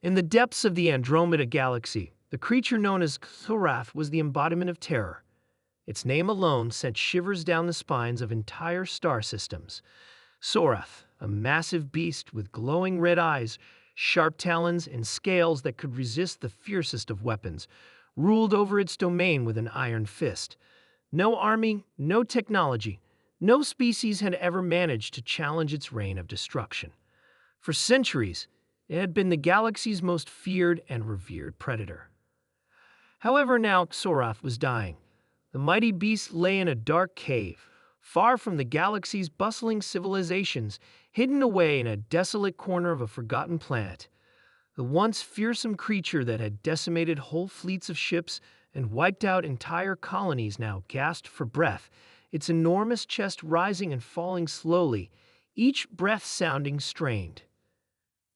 In the depths of the Andromeda Galaxy, the creature known as Thorath was the embodiment of terror. Its name alone sent shivers down the spines of entire star systems. Sorath, a massive beast with glowing red eyes, sharp talons, and scales that could resist the fiercest of weapons, ruled over its domain with an iron fist. No army, no technology, no species had ever managed to challenge its reign of destruction. For centuries, it had been the galaxy's most feared and revered predator. However, now Sorath was dying. The mighty beast lay in a dark cave, far from the galaxy's bustling civilizations, hidden away in a desolate corner of a forgotten planet. The once fearsome creature that had decimated whole fleets of ships and wiped out entire colonies now gasped for breath, its enormous chest rising and falling slowly, each breath sounding strained.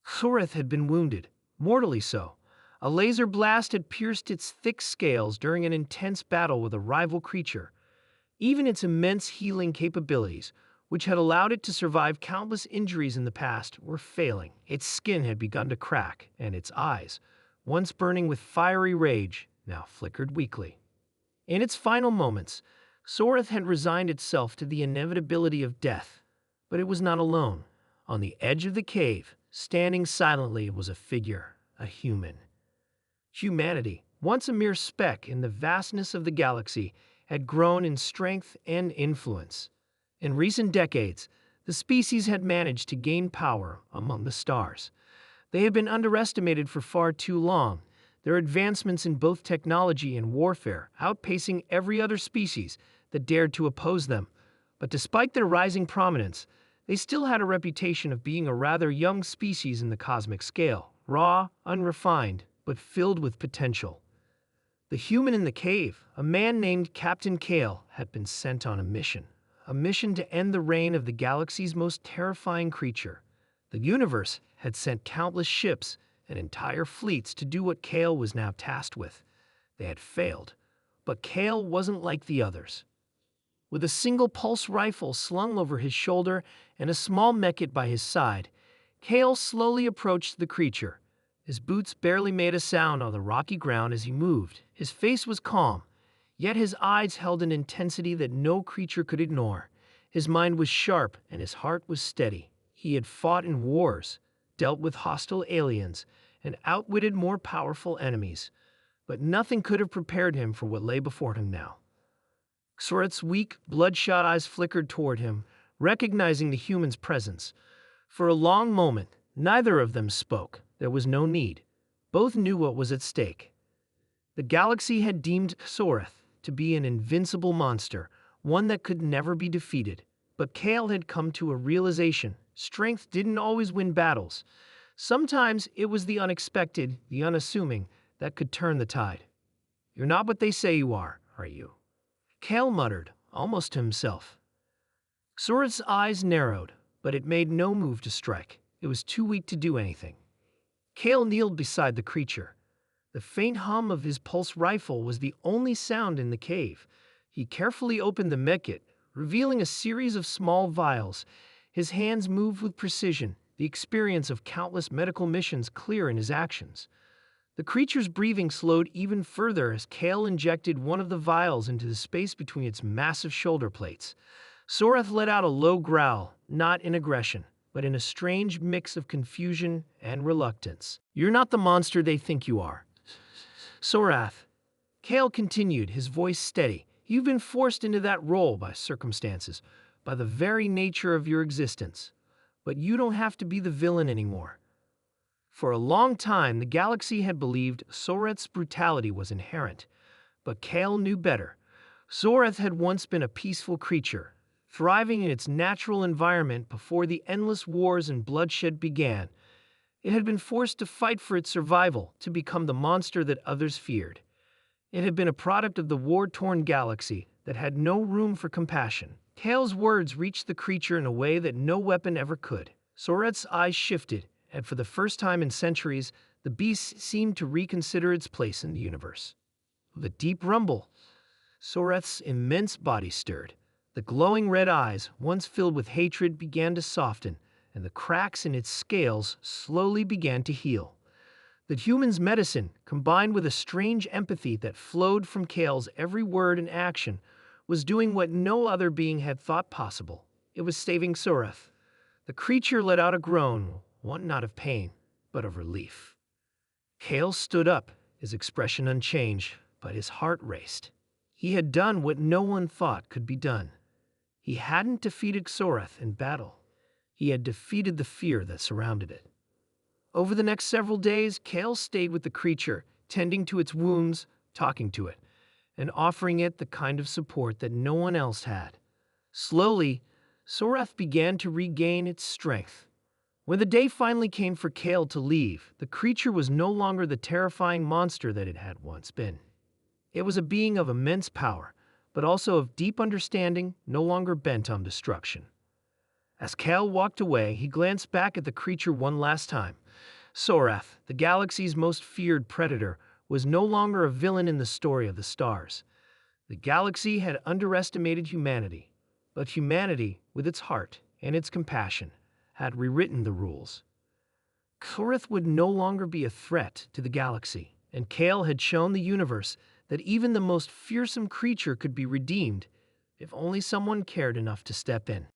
Thorath had been wounded, mortally so. A laser blast had pierced its thick scales during an intense battle with a rival creature. Even its immense healing capabilities, which had allowed it to survive countless injuries in the past, were failing. Its skin had begun to crack, and its eyes, once burning with fiery rage, now flickered weakly. In its final moments, Sorath had resigned itself to the inevitability of death. But it was not alone. On the edge of the cave, standing silently, was a figure, a human. Humanity, once a mere speck in the vastness of the galaxy, had grown in strength and influence. In recent decades, the species had managed to gain power among the stars. They had been underestimated for far too long, their advancements in both technology and warfare outpacing every other species that dared to oppose them. But despite their rising prominence, they still had a reputation of being a rather young species in the cosmic scale, raw, unrefined, but filled with potential. The human in the cave, a man named Captain Kale, had been sent on a mission to end the reign of the galaxy's most terrifying creature. The universe had sent countless ships and entire fleets to do what Kale was now tasked with. They had failed, but Kale wasn't like the others. With a single pulse rifle slung over his shoulder and a small mech by his side, Kale slowly approached the creature. His boots barely made a sound on the rocky ground as he moved. His face was calm, yet his eyes held an intensity that no creature could ignore. His mind was sharp and his heart was steady. He had fought in wars, dealt with hostile aliens, and outwitted more powerful enemies, but nothing could have prepared him for what lay before him now. Sorath's weak, bloodshot eyes flickered toward him, recognizing the human's presence. For a long moment, neither of them spoke. There was no need. Both knew what was at stake. The galaxy had deemed Sorath to be an invincible monster, one that could never be defeated. But Kale had come to a realization. Strength didn't always win battles. Sometimes it was the unexpected, the unassuming, that could turn the tide. "You're not what they say you are you?" Kale muttered, almost to himself. Sorath's eyes narrowed, but it made no move to strike. It was too weak to do anything. Kale kneeled beside the creature. The faint hum of his pulse rifle was the only sound in the cave. He carefully opened the mech, revealing a series of small vials. His hands moved with precision, the experience of countless medical missions clear in his actions. The creature's breathing slowed even further as Kale injected one of the vials into the space between its massive shoulder plates. Sorath let out a low growl, not in aggression, but in a strange mix of confusion and reluctance. "You're not the monster they think you are, Sorath," Kale continued, his voice steady. "You've been forced into that role by circumstances, by the very nature of your existence. But you don't have to be the villain anymore." For a long time, the galaxy had believed Sorath's brutality was inherent, but Kale knew better. Sorath had once been a peaceful creature, thriving in its natural environment before the endless wars and bloodshed began. It had been forced to fight for its survival, to become the monster that others feared. It had been a product of the war-torn galaxy that had no room for compassion. Kale's words reached the creature in a way that no weapon ever could. Sorath's eyes shifted, and for the first time in centuries, the beast seemed to reconsider its place in the universe. With a deep rumble, Sorath's immense body stirred. The glowing red eyes, once filled with hatred, began to soften, and the cracks in its scales slowly began to heal. The human's medicine, combined with a strange empathy that flowed from Kale's every word and action, was doing what no other being had thought possible. It was saving Sorath. The creature let out a groan, one not of pain, but of relief. Kale stood up, his expression unchanged, but his heart raced. He had done what no one thought could be done. He hadn't defeated Sorath in battle. He had defeated the fear that surrounded it. Over the next several days, Kale stayed with the creature, tending to its wounds, talking to it, and offering it the kind of support that no one else had. Slowly, Sorath began to regain its strength. When the day finally came for Kale to leave, the creature was no longer the terrifying monster that it had once been. It was a being of immense power, but also of deep understanding, no longer bent on destruction. As Kale walked away, he glanced back at the creature one last time. Sorath, the galaxy's most feared predator, was no longer a villain in the story of the stars. The galaxy had underestimated humanity, but humanity, with its heart and its compassion, had rewritten the rules. Sorath would no longer be a threat to the galaxy, and Kale had shown the universe that even the most fearsome creature could be redeemed if only someone cared enough to step in.